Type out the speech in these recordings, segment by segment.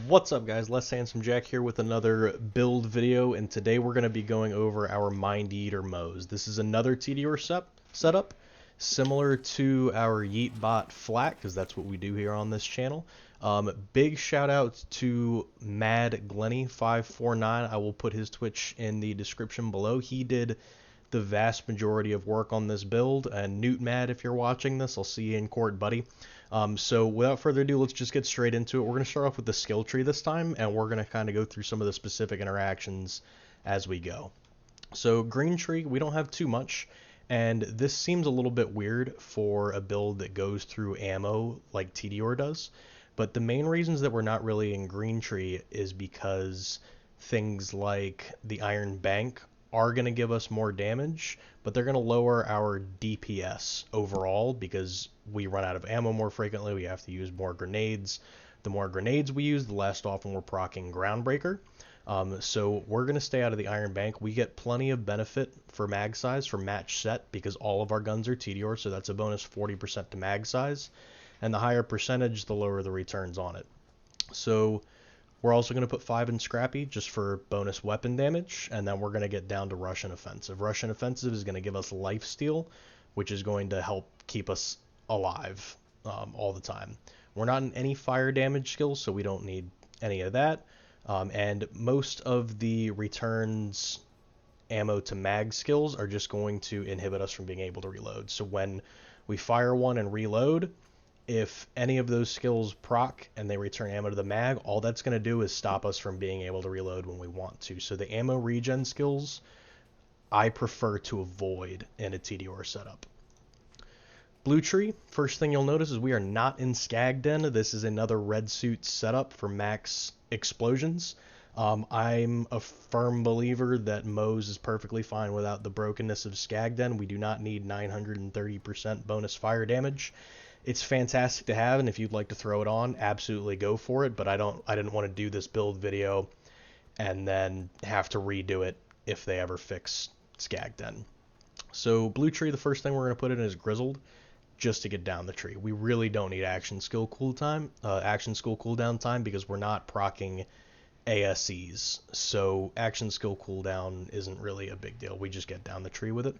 What's up, guys? Less Handsome Jack here with another build video, and today we're going to be going over our Yeeter Moze. This is another TEDIORE setup, similar to our Yeetbot Flat, because that's what we do here on this channel. Big shout out to Mad Glenny 549. I will put his Twitch in the description below. He did the vast majority of work on this build, and Newt Mad, if you're watching this, I'll see you in court, buddy. So without further ado, let's just get straight into it. We're going to start off with the skill tree this time, and we're going to kind of go through some of the specific interactions as we go. So green tree, we don't have too much, and this seems a little bit weird for a build that goes through ammo like TEDIORE does, but the main reasons that we're not really in green tree is because things like the Iron Bank are going to give us more damage, but they're going to lower our DPS overall because we run out of ammo more frequently. We have to use more grenades. The more grenades we use, the less often we're proccing Groundbreaker. So we're going to stay out of the Iron Bank. We get plenty of benefit for mag size for match set because all of our guns are TEDIORE, so that's a bonus 40% to mag size. And the higher percentage, the lower the returns on it. So we're also going to put 5 in Scrappy just for bonus weapon damage, and then we're going to get down to Russian Offensive. Russian Offensive is going to give us lifesteal, which is going to help keep us alive all the time. We're not in any fire damage skills, so we don't need any of that. And most of the returns ammo to mag skills are just going to inhibit us from being able to reload. So when we fire one and reload, if any of those skills proc and they return ammo to the mag, all that's going to do is stop us from being able to reload when we want to. So the ammo regen skills, I prefer to avoid in a TEDIORE setup. Blue tree, first thing you'll notice is we are not in SKAG Den. This is another red suit setup for max explosions. I'm a firm believer that Moze is perfectly fine without the brokenness of SKAG Den. We do not need 930% bonus fire damage. It's fantastic to have, and if you'd like to throw it on, absolutely go for it, but I didn't want to do this build video and then have to redo it if they ever fix SKAG Den. So blue tree, the first thing we're going to put in is Grizzled, just to get down the tree. We really don't need action skill cooldown time because we're not proccing ASEs, so action skill cooldown isn't really a big deal. We just get down the tree with it.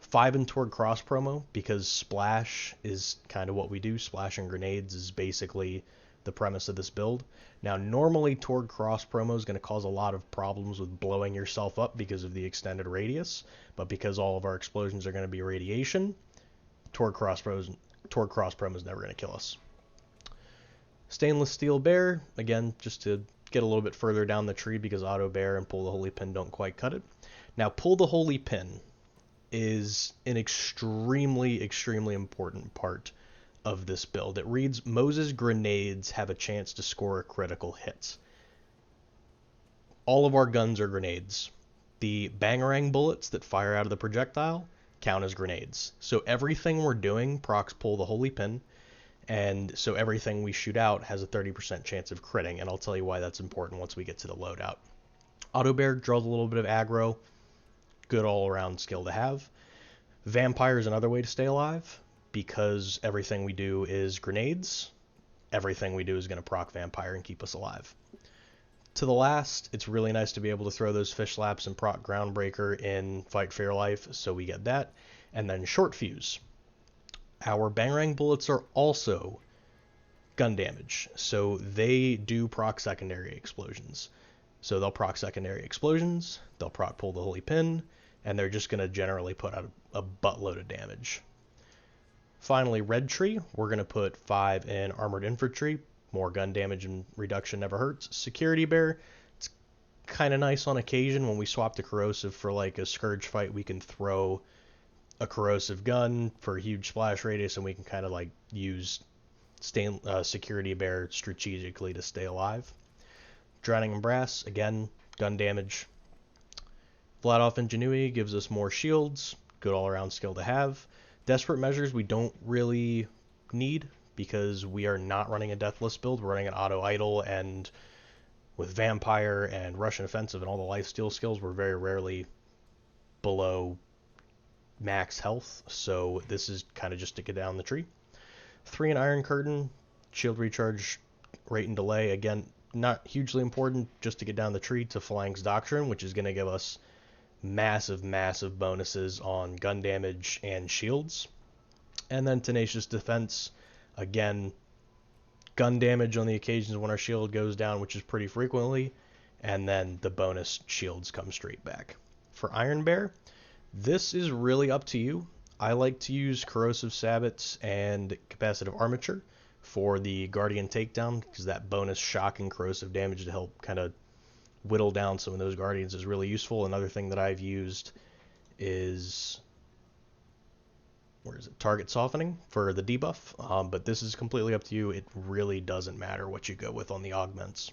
5 in toward cross promo because splash is kind of what we do. Splash and grenades is basically the premise of this build. Now normally toward cross promo is going to cause a lot of problems with blowing yourself up because of the extended radius, but because all of our explosions are going to be radiation, toward cross promo is never going to kill us. Stainless steel bear, again, just to get a little bit further down the tree because auto bear and pull the holy pin don't quite cut it. Now pull the holy pin is an extremely important part of this build. It reads, Moze's grenades have a chance to score a critical hit. All of our guns are grenades. The Bangarang bullets that fire out of the projectile count as grenades. So everything we're doing procs pull the holy pin, and so everything we shoot out has a 30% chance of critting, and I'll tell you why that's important once we get to the loadout. Auto bear draws a little bit of aggro. Good all-around skill to have. Vampire is another way to stay alive because everything we do is grenades. Everything we do is going to proc Vampire and keep us alive. To the last, it's really nice to be able to throw those fish laps and proc Groundbreaker in Fight for Your Life, so we get that. And then short fuse. Our Bangarang bullets are also gun damage, so they do proc secondary explosions. So they'll proc secondary explosions, they'll proc pull the holy pin, and they're just going to generally put out a buttload of damage. Finally, red tree, we're going to put 5 in armored infantry. More gun damage and reduction never hurts. Security bear, it's kind of nice on occasion when we swap to corrosive for like a scourge fight. We can throw a corrosive gun for a huge splash radius, and we can kind of like use security bear strategically to stay alive. Drowning in brass, again, gun damage. Flat off ingenuity gives us more shields, good all-around skill to have. Desperate measures we don't really need because we are not running a deathless build. We're running an auto idle, and with vampire and Russian offensive and all the lifesteal skills, we're very rarely below max health, so this is kind of just to get down the tree. 3 in iron curtain, shield recharge rate and delay. Again, not hugely important, just to get down the tree to Phalanx Doctrine, which is going to give us massive bonuses on gun damage and shields. And then Tenacious Defense, again, gun damage on the occasions when our shield goes down, which is pretty frequently, and then the bonus shields come straight back. For Iron Bear, this is really up to you. I like to use Corrosive Sabots and Capacitive Armature for the Guardian Takedown, because that bonus shock and corrosive damage to help kind of whittle down some of those Guardians is really useful. Another thing that I've used is, Target Softening for the debuff, but this is completely up to you. It really doesn't matter what you go with on the augments.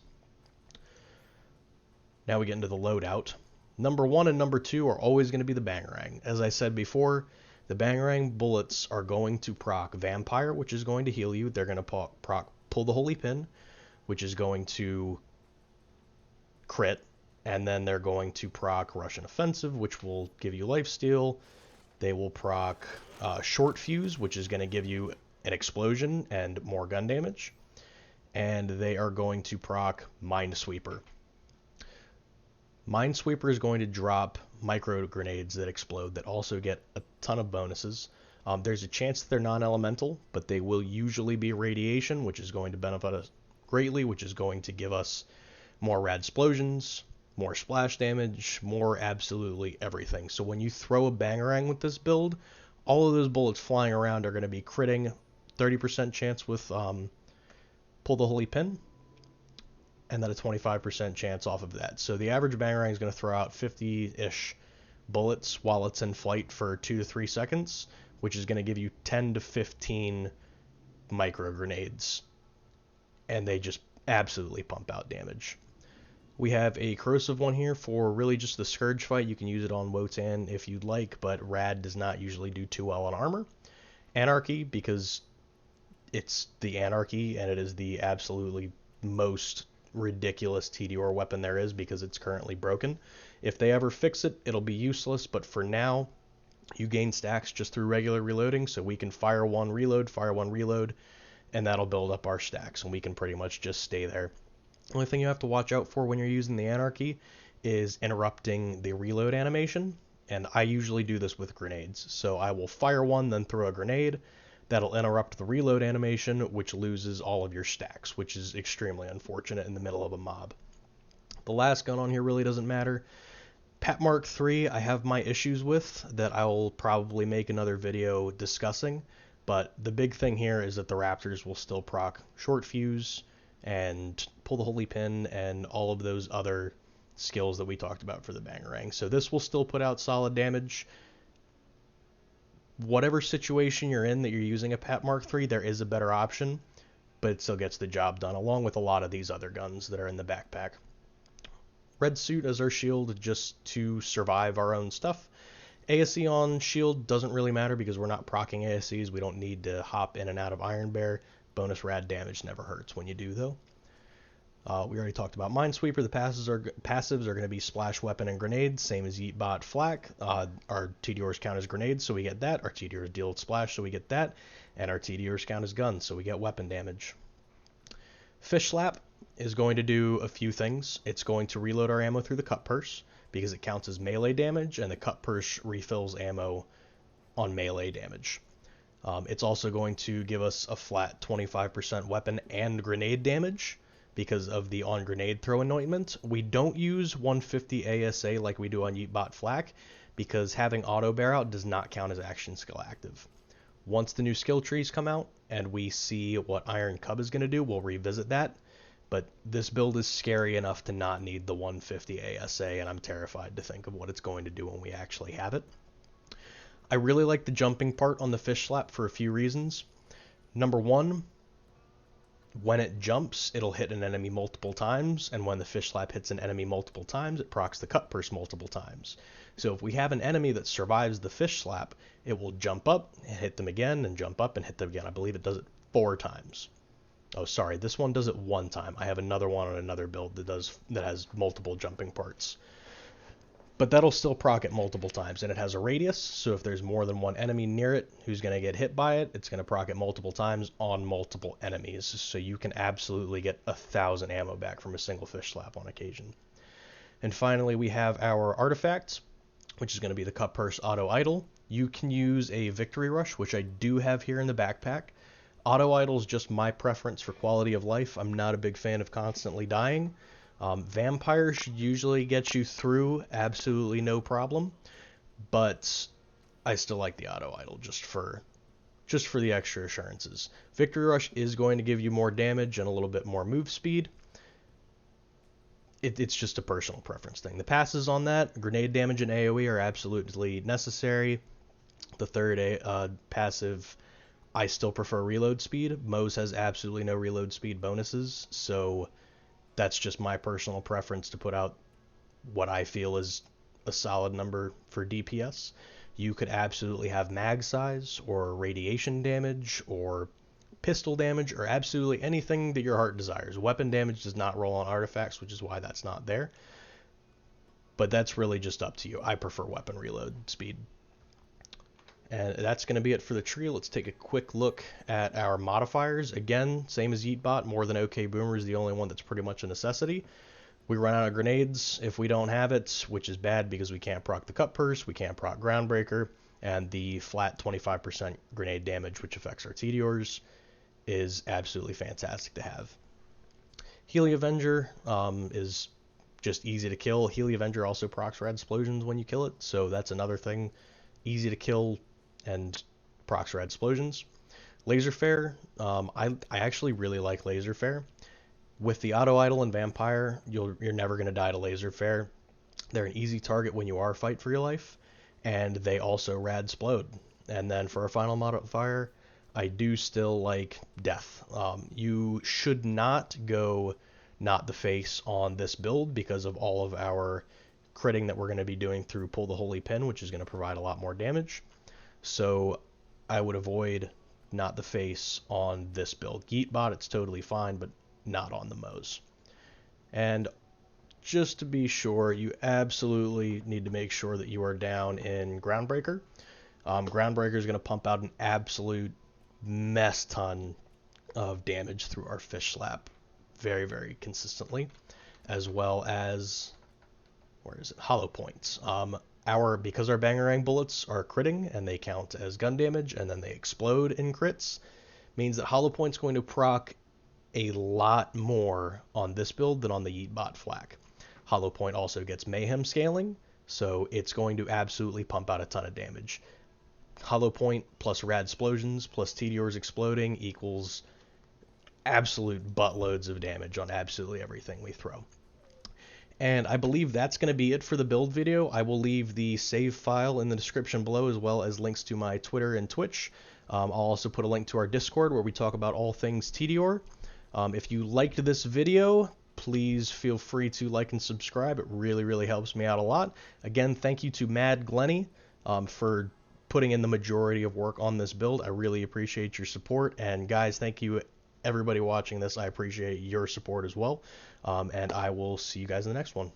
Now we get into the loadout. Number 1 and number 2 are always going to be the Bangarang. As I said before, the Bangarang bullets are going to proc Vampire, which is going to heal you. They're going to proc Pull the Holy Pin, which is going to crit, and then they're going to proc Russian Offensive, which will give you lifesteal. They will proc Short Fuse, which is going to give you an explosion and more gun damage. And they are going to proc Minesweeper. Minesweeper is going to drop micro grenades that explode that also get a ton of bonuses. There's a chance that they're non-elemental, but they will usually be radiation, which is going to benefit us greatly, which is going to give us more rad explosions, more splash damage, more absolutely everything. So when you throw a Bangarang with this build, all of those bullets flying around are going to be critting. 30% chance with Pull the Holy Pin, and then a 25% chance off of that. So the average Bangarang is going to throw out 50-ish bullets while it's in flight for 2 to 3 seconds, which is going to give you 10 to 15 micro grenades, and they just absolutely pump out damage. We have a corrosive one here for really just the Scourge fight. You can use it on Wotan if you'd like, but Rad does not usually do too well on armor. Anarchy, because it's the Anarchy, and it is the absolutely most ridiculous TEDIORE weapon there is because it's currently broken. If they ever fix it, it'll be useless, but for now, you gain stacks just through regular reloading, so we can fire one reload, and that'll build up our stacks, and we can pretty much just stay there. The only thing you have to watch out for when you're using the Anarchy is interrupting the reload animation, and I usually do this with grenades. So I will fire one, then throw a grenade. That'll interrupt the reload animation, which loses all of your stacks, which is extremely unfortunate in the middle of a mob. The last gun on here really doesn't matter. Pat Mark III, I have my issues with that I will probably make another video discussing, but the big thing here is that the Raptors will still proc Short Fuse and Pull the Holy Pin and all of those other skills that we talked about for the Bangarang. So this will still put out solid damage. Whatever situation you're in that you're using a Pat Mark III, there is a better option, but it still gets the job done, along with a lot of these other guns that are in the backpack. Red Suit as our shield, just to survive our own stuff. ASE on shield doesn't really matter because we're not proccing ASEs. We don't need to hop in and out of Iron Bear. Bonus rad damage never hurts when you do, though. We already talked about Minesweeper. The passives are going to be Splash Weapon and Grenades, same as Yeetbot Flak. Our TEDIOREs count as grenades, so we get that. Our TEDIOREs deal Splash, so we get that. And our TEDIOREs count as guns, so we get weapon damage. Fish Slap is going to do a few things. It's going to reload our ammo through the Cut Purse, because it counts as melee damage, and the Cut Purse refills ammo on melee damage. It's also going to give us a flat 25% weapon and grenade damage, because of the on grenade throw anointment. We don't use 150 ASA like we do on Yeetbot Flak, because having auto bear out does not count as action skill active. Once the new skill trees come out and we see what Iron Cub is going to do, we'll revisit that. But this build is scary enough to not need the 150 ASA, and I'm terrified to think of what it's going to do when we actually have it. I really like the jumping part on the Fish Slap for a few reasons. Number one, when it jumps, it'll hit an enemy multiple times, and when the Fish Slap hits an enemy multiple times, it procs the Cut Purse multiple times. So if we have an enemy that survives the Fish Slap, it will jump up and hit them again, and jump up and hit them again. I believe it does it 4 times. Oh, sorry, this one does it 1 time. I have another one on another build that has multiple jumping parts. but that'll still proc it multiple times, and it has a radius, so if there's more than one enemy near it who's going to get hit by it, it's going to proc it multiple times on multiple enemies, so you can absolutely get 1,000 ammo back from a single fish slap on occasion. And finally, we have our artifacts, which is going to be the Cut Purse Auto Idle. You can use a Victory Rush, which I do have here in the backpack. Auto Idle is just my preference for quality of life. I'm not a big fan of constantly dying. Vampire should usually get you through absolutely no problem, but I still like the Auto Idle just for the extra assurances. Victory Rush is going to give you more damage and a little bit more move speed. It's just a personal preference thing. The passes on that, grenade damage and AoE, are absolutely necessary. The third passive, I still prefer reload speed. Moze has absolutely no reload speed bonuses, so that's just my personal preference to put out what I feel is a solid number for DPS. You could absolutely have mag size or radiation damage or pistol damage or absolutely anything that your heart desires. Weapon damage does not roll on artifacts, which is why that's not there. But that's really just up to you. I prefer weapon reload speed. And that's going to be it for the tree. Let's take a quick look at our modifiers. Again, same as Yeetbot, more than OK Boomer is the only one that's pretty much a necessity. We run out of grenades if we don't have it, which is bad because we can't proc the Cut Purse, we can't proc Groundbreaker, and the flat 25% grenade damage, which affects our TEDIOREs, is absolutely fantastic to have. Healy Avenger is just easy to kill. Healy Avenger also procs Rad Explosions when you kill it, so that's another thing. Easy to kill and procs Rad Explosions. Laser Flare, I actually really like Laser Flare. With the Auto Idle and Vampire, you're never going to die to Laser Flare. They're an easy target when you are fight for your life, and they also Rad Explode. And then for our final modifier, I do still like Death. You should not go Not the Face on this build because of all of our critting that we're going to be doing through Pull the Holy Pin, which is going to provide a lot more damage. So I would avoid Not the Face on this build. Yeetbot, it's totally fine, but not on the Moze. And just to be sure, you absolutely need to make sure that you are down in Groundbreaker. Groundbreaker is going to pump out an absolute mess ton of damage through our fish slap very, very consistently, as well as, where is it, hollow points. Because our Bangarang bullets are critting and they count as gun damage and then they explode in crits, means that hollow point's going to proc a lot more on this build than on the Yeetbot flak. Hollow point also gets mayhem scaling, so it's going to absolutely pump out a ton of damage. Hollow point plus Rad Explosions plus TEDIOREs exploding equals absolute buttloads of damage on absolutely everything we throw. And I believe that's going to be it for the build video. I will leave the save file in the description below, as well as links to my Twitter and Twitch. I'll also put a link to our Discord where we talk about all things TEDIORE. If you liked this video, please feel free to like and subscribe. It really, really helps me out a lot. Again, thank you to Mad Glenny for putting in the majority of work on this build. I really appreciate your support. And guys, thank you everybody watching this. I appreciate your support as well. And I will see you guys in the next one.